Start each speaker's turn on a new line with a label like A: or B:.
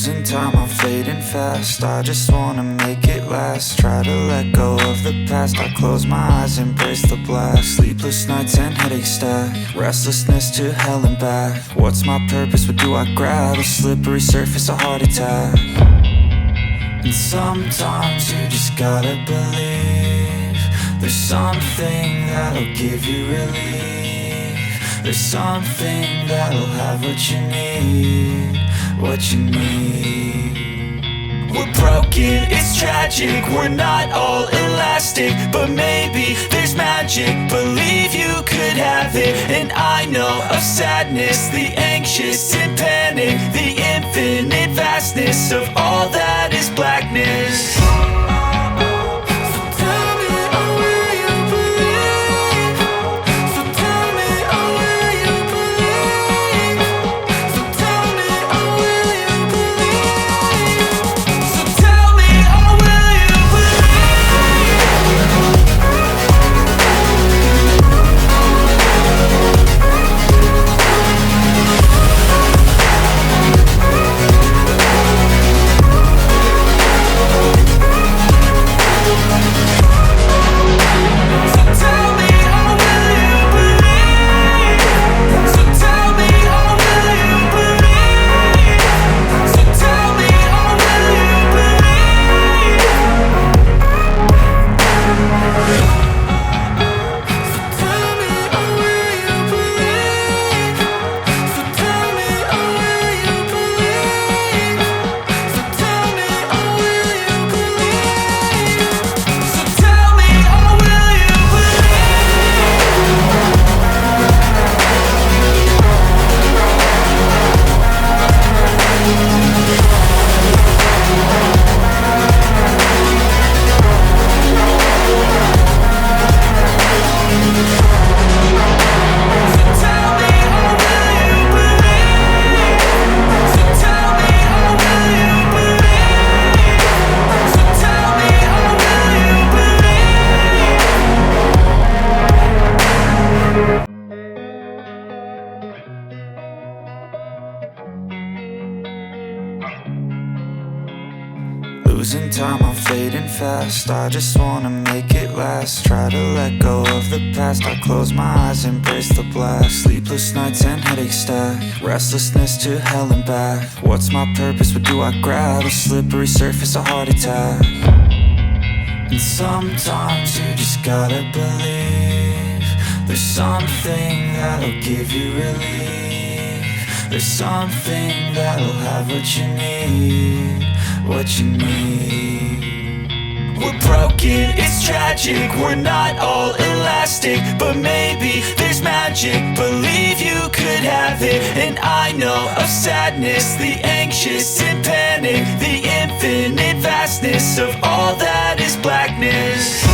A: Losing time, I'm fading fast. I just wanna make it last. Try to let go of the past. I close my eyes, embrace the blast. Sleepless nights and headaches stack. Restlessness to hell and back. What's my purpose? What do I grab? A slippery surface, a heart attack. And sometimes you just gotta believe there's something that'll give you relief. There's something that'll have what you need, what you need. We're broken, it's tragic, we're not all elastic, but maybe there's magic. Believe you could have it, and I know of sadness, the anxious and panic, the infinite vastness of all that is blackness. Losing time, I'm fading fast. I just wanna make it last. Try to let go of the past. I close my eyes, embrace the blast. Sleepless nights and headaches stack. Restlessness to hell and back. What's my purpose? What do I grab? A slippery surface, a heart attack. And sometimes you just gotta believe there's something that'll give you relief. There's something that'll have what you need, what you need. We're broken, it's tragic, we're not all elastic, but maybe there's magic. Believe you could have it, and I know of sadness, the anxious and panic, the infinite vastness of all that is blackness.